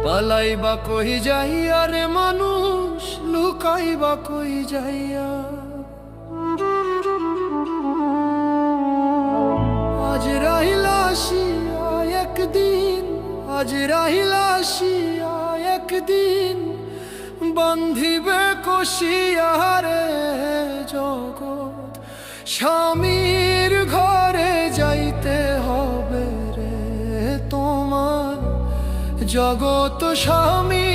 পালাইবা কই যাইয়া রে মানুষ, লুকাইবা কই যাইয়া। আজ রাহিলা আসিয়া একদিন, আজ রাহিলা আসিয়া একদিন, বান্ধিবে কষিয়া রে জগৎ। স্বামীর ঘরে যাইতে হবে রে তোমার, জগৎ স্বামী